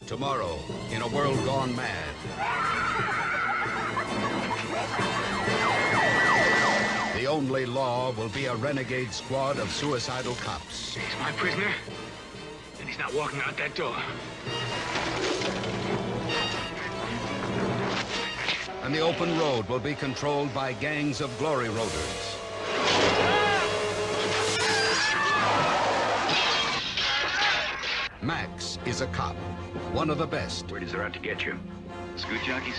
Tomorrow, in a world gone mad. The only law will be a renegade squad of suicidal cops. He's my prisoner, and he's not walking out that door. And the open road will be controlled by gangs of glory roaders. Max is a cop, one of the best. Where does they're out to get you? Scoot jockeys?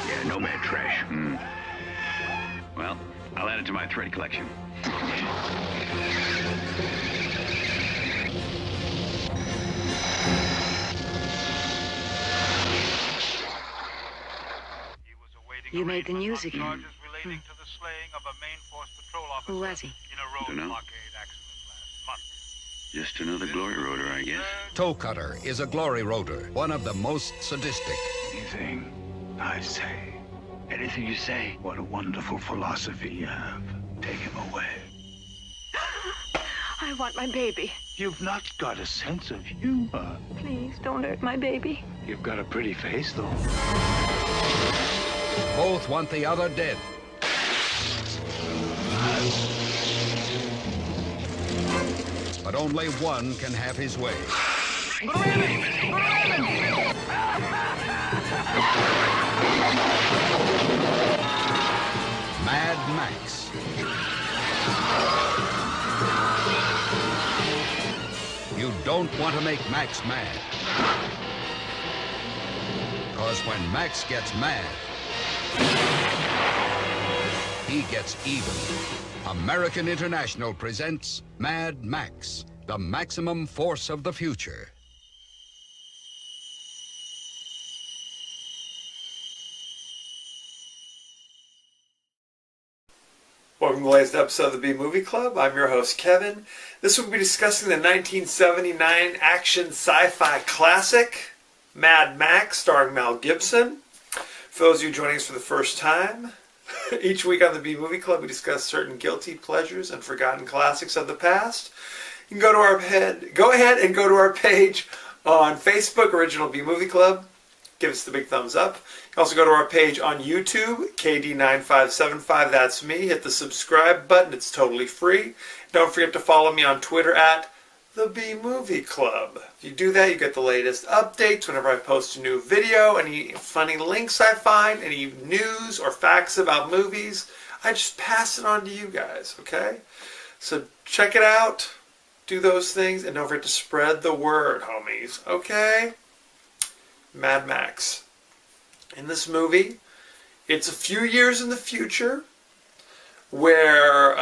Yeah, nomad trash. Well, I'll add it to my thread collection. You made the news again. Relating to the slaying of a Maine Force patrol officer. Who was he? In a road blockade accident last month. Just another glory roader, I guess. Toe Cutter is a glory roader, one of the most sadistic. Anything I say. Anything you say. What a wonderful philosophy you have. Take him away. I want my baby. You've not got a sense of humor. Please, don't hurt my baby. You've got a pretty face, though. Both want the other dead. But only one can have his way. Mad Max. You don't want to make Max mad. Because when Max gets mad, he gets even. American International presents Mad Max, the maximum force of the future. Welcome to the latest episode of the B-Movie Club. I'm your host, Kevin. This week we'll be discussing the 1979 action sci-fi classic, Mad Max, starring Mel Gibson. For those of you joining us for the first time, each week on the B-Movie Club we discuss certain guilty pleasures and forgotten classics of the past. You can go ahead and go to our page on Facebook, Original B-Movie Club. Give us the big thumbs up. You can also go to our page on YouTube, KD9575, that's me. Hit the subscribe button, it's totally free. Don't forget to follow me on Twitter at the B-Movie Club. If you do that, you get the latest updates whenever I post a new video, any funny links I find, any news or facts about movies, I just pass it on to you guys, okay? So check it out, do those things, and don't forget to spread the word, homies, okay? Mad Max. In this movie, it's a few years in the future where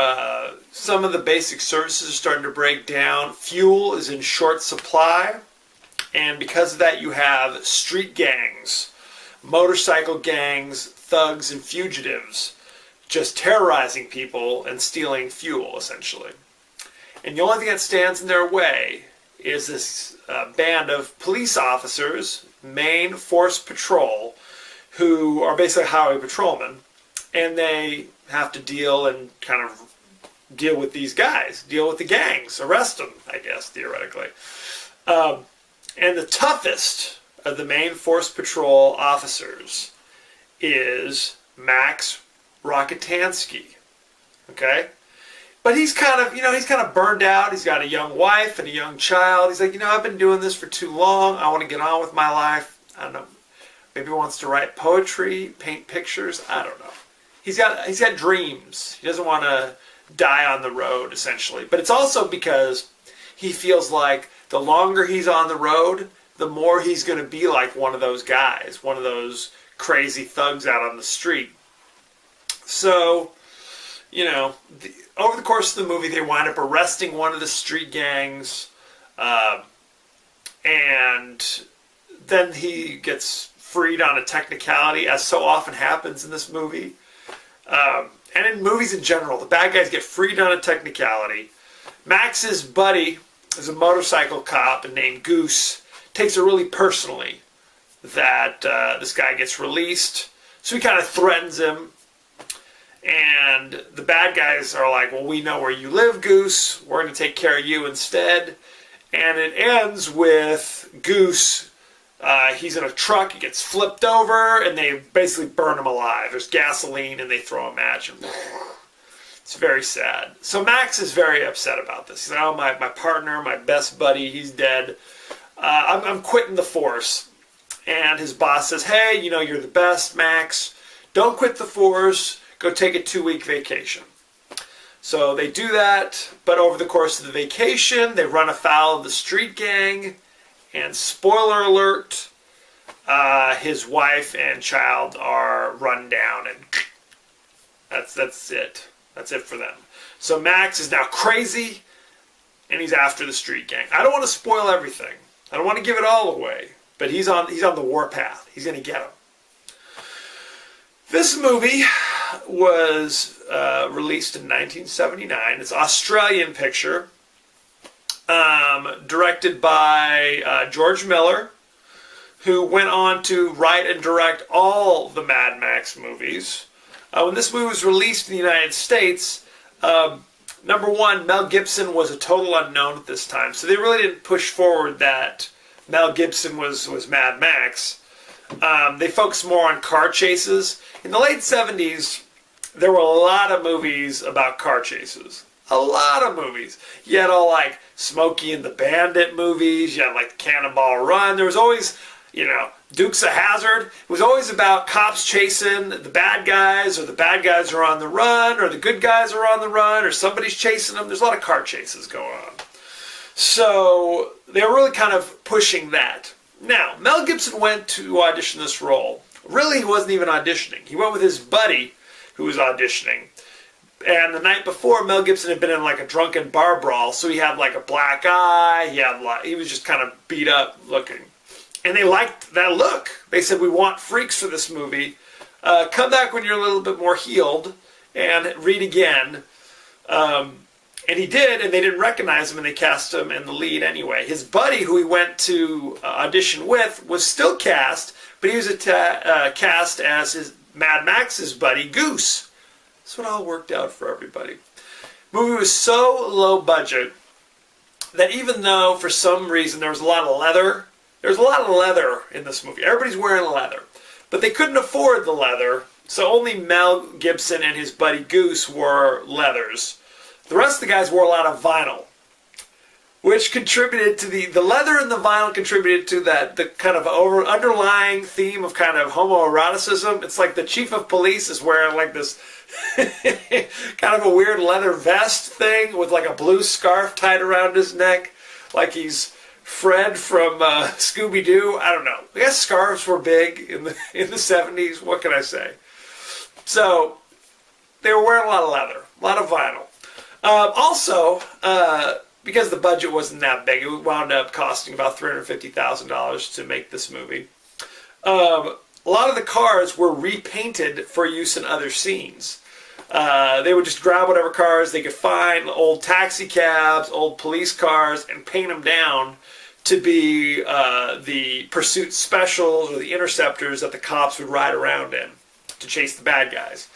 some of the basic services are starting to break down. Fuel is in short supply, and because of that you have street gangs, motorcycle gangs, thugs, and fugitives just terrorizing people and stealing fuel, essentially. And the only thing that stands in their way is this band of police officers, Maine Force Patrol, who are basically highway patrolmen, and they have to deal with these guys, deal with the gangs, arrest them, I guess, theoretically. And the toughest of the Maine Force Patrol officers is Max Rockatansky, okay? But he's kind of burned out. He's got a young wife and a young child. He's like, I've been doing this for too long. I want to get on with my life. I don't know. Maybe he wants to write poetry, paint pictures. I don't know. He's got dreams. He doesn't want to die on the road, essentially. But it's also because he feels like the longer he's on the road, the more he's going to be like one of those guys, one of those crazy thugs out on the street. So, over the course of the movie, they wind up arresting one of the street gangs, and then he gets freed on a technicality, as so often happens in this movie. And in movies in general, the bad guys get freed on a technicality. Max's buddy is a motorcycle cop named Goose. Takes it really personally that this guy gets released. So he kind of threatens him. And the bad guys are like, well, we know where you live, Goose. We're going to take care of you instead. And it ends with Goose. He's in a truck. He gets flipped over, and they basically burn him alive. There's gasoline, and they throw a match. And it's very sad. So Max is very upset about this. He's like, oh, my partner, my best buddy, he's dead. I'm quitting the force. And his boss says, hey, you know, you're the best, Max. Don't quit the force. Go take a 2-week vacation. So they do that, but over the course of the vacation, they run afoul of the street gang. And spoiler alert, his wife and child are run down, and that's it. That's it for them. So Max is now crazy, and he's after the street gang. I don't want to spoil everything. I don't want to give it all away, but he's on the warpath. He's going to get him. This movie was released in 1979. It's an Australian picture. Directed by George Miller, who went on to write and direct all the Mad Max movies. When this movie was released in the United States, number one, Mel Gibson was a total unknown at this time, so they really didn't push forward that Mel Gibson was Mad Max. They focused more on car chases. In the late 70s, there were a lot of movies about car chases. A lot of movies. You had all like Smokey and the Bandit movies. You had like Cannonball Run. There was always, you know, Dukes of Hazzard. It was always about cops chasing the bad guys, or the bad guys are on the run, or the good guys are on the run, or somebody's chasing them. There's a lot of car chases going on. So they were really kind of pushing that. Now, Mel Gibson went to audition this role. Really, he wasn't even auditioning. He went with his buddy who was auditioning. And the night before, Mel Gibson had been in like a drunken bar brawl, so he had like a black eye. He was just kind of beat up looking. And they liked that look. They said, we want freaks for this movie. Come back when you're a little bit more healed and read again. And he did, and they didn't recognize him, and they cast him in the lead anyway. His buddy, who he went to audition with, was still cast, but he was cast as his Mad Max's buddy, Goose. So it all worked out for everybody. The movie was so low budget that even though for some reason there was a lot of leather, in this movie. Everybody's wearing leather. But they couldn't afford the leather, so only Mel Gibson and his buddy Goose wore leathers. The rest of the guys wore a lot of vinyl, which contributed to the leather and the vinyl contributed to the kind of underlying theme of kind of homoeroticism. It's like the chief of police is wearing like this kind of a weird leather vest thing with like a blue scarf tied around his neck, like he's Fred from Scooby-Doo. I don't know. I guess scarves were big in the 70s. What can I say? So they were wearing a lot of leather, a lot of vinyl. Also, because the budget wasn't that big, it wound up costing about $350,000 to make this movie. A lot of the cars were repainted for use in other scenes. They would just grab whatever cars they could find, old taxi cabs, old police cars, and paint them down to be the pursuit specials or the interceptors that the cops would ride around in to chase the bad guys.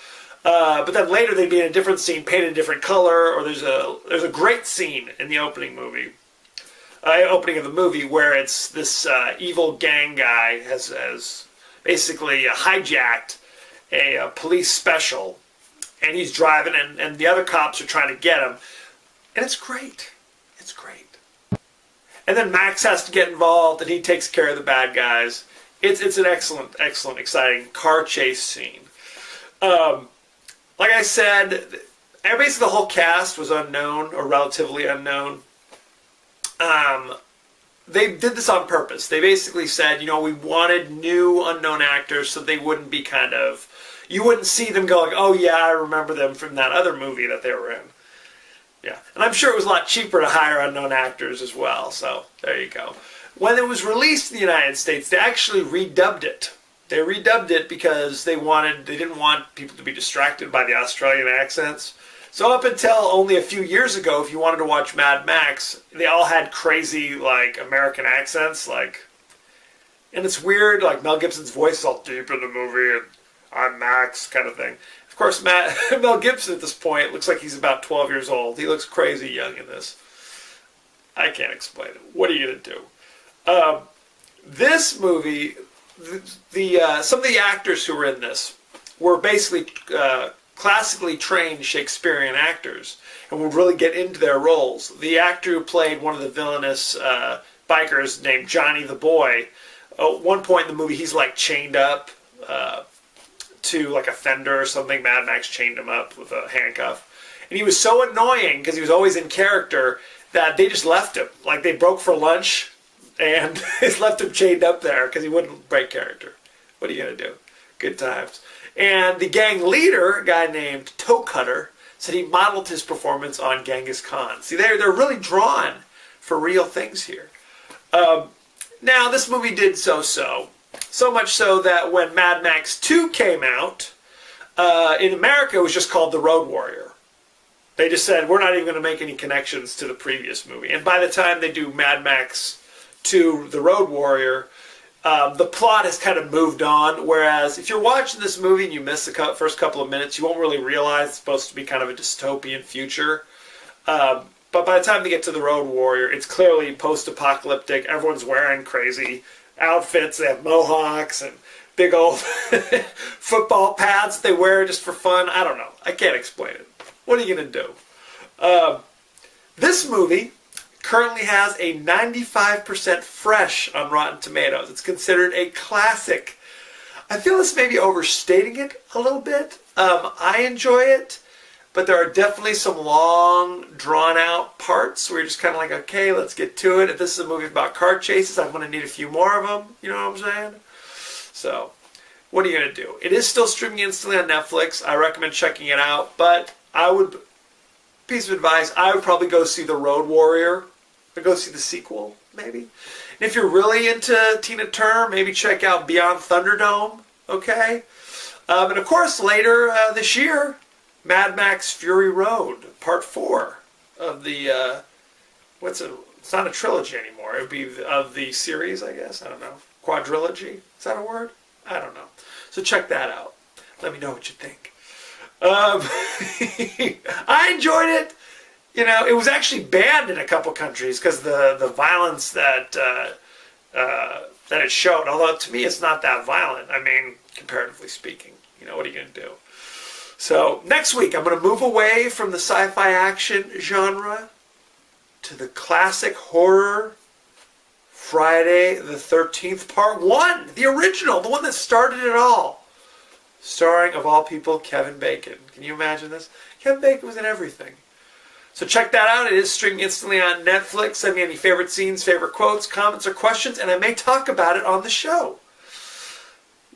But then later they'd be in a different scene, painted a different color, or there's a great scene in the opening of the movie where it's this evil gang guy has basically hijacked a police special, and he's driving, and the other cops are trying to get him, and it's great. It's great. And then Max has to get involved, and he takes care of the bad guys. It's an excellent, exciting car chase scene. Like I said, basically the whole cast was unknown, or relatively unknown. They did this on purpose. They basically said, we wanted new unknown actors so they wouldn't be you wouldn't see them going, oh yeah, I remember them from that other movie that they were in. Yeah, and I'm sure it was a lot cheaper to hire unknown actors as well, so there you go. When it was released in the United States, they actually redubbed it. They redubbed it because they didn't want people to be distracted by the Australian accents. So up until only a few years ago, if you wanted to watch Mad Max, they all had crazy, like, American accents, like, and it's weird, like, Mel Gibson's voice is all deep in the movie, and I'm Max, kind of thing. Of course, Mel Gibson at this point looks like he's about 12 years old. He looks crazy young in this. I can't explain it. What are you going to do? This movie, some of the actors who were in this were basically classically trained Shakespearean actors and would really get into their roles. The actor who played one of the villainous bikers named Johnny the Boy, at one point in the movie he's like chained up to like a fender or something. Mad Max chained him up with a handcuff. And he was so annoying because he was always in character that they just left him. Like they broke for lunch and just left him chained up there because he wouldn't break character. What are you going to do? Good times. And the gang leader, a guy named Toe Cutter, said he modeled his performance on Genghis Khan. See, they're really drawn for real things here. Now, this movie did so-so. So much so that when Mad Max 2 came out, in America it was just called The Road Warrior. They just said, we're not even going to make any connections to the previous movie. And by the time they do Mad Max 2, The Road Warrior, the plot has kind of moved on, whereas if you're watching this movie and you miss the first couple of minutes, you won't really realize it's supposed to be kind of a dystopian future. But by the time they get to The Road Warrior, it's clearly post-apocalyptic. Everyone's wearing crazy outfits. They have mohawks and big old football pads that they wear just for fun. I don't know. I can't explain it. What are you going to do? This movie currently has a 95% fresh on Rotten Tomatoes. It's considered a classic. I feel this may be overstating it a little bit. I enjoy it, but there are definitely some long, drawn-out parts where you're just kind of like, okay, let's get to it. If this is a movie about car chases, I'm going to need a few more of them. You know what I'm saying? So, what are you going to do? It is still streaming instantly on Netflix. I recommend checking it out, but piece of advice, I would probably go see The Road Warrior. Or go see the sequel, maybe. And if you're really into Tina Turner, maybe check out Beyond Thunderdome, okay? And of course, later this year, Mad Max Fury Road, Part 4 of the, it's not a trilogy anymore. It would be of the series, I guess. I don't know. Quadrilogy? Is that a word? I don't know. So check that out. Let me know what you think. I enjoyed it. You know, it was actually banned in a couple countries because the violence that it showed. Although to me, it's not that violent. I mean, comparatively speaking. You know, what are you going to do? So next week, I'm going to move away from the sci-fi action genre to the classic horror Friday the 13th Part 1, the original, the one that started it all, starring of all people Kevin Bacon. Can you imagine this? Kevin Bacon was in everything. So check that out. It is streaming instantly on Netflix. Send me any favorite scenes, favorite quotes, comments, or questions, and I may talk about it on the show.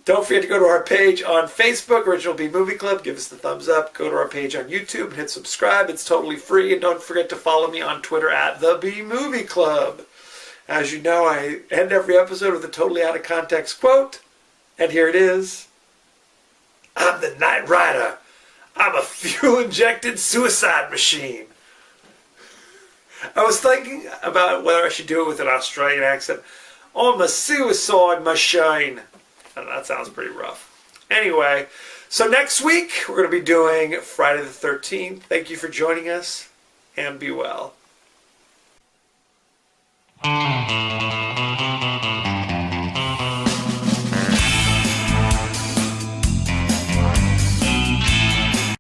Don't forget to go to our page on Facebook, Original B Movie Club. Give us the thumbs up. Go to our page on YouTube and hit subscribe. It's totally free. And don't forget to follow me on Twitter at The B Movie Club. As you know, I end every episode with a totally out of context quote. And here it is. I'm the Knight Rider. I'm a fuel-injected suicide machine. I was thinking about whether I should do it with an Australian accent. I'm a suicide machine. I don't know, that sounds pretty rough. Anyway, so next week we're going to be doing Friday the 13th. Thank you for joining us, and be well.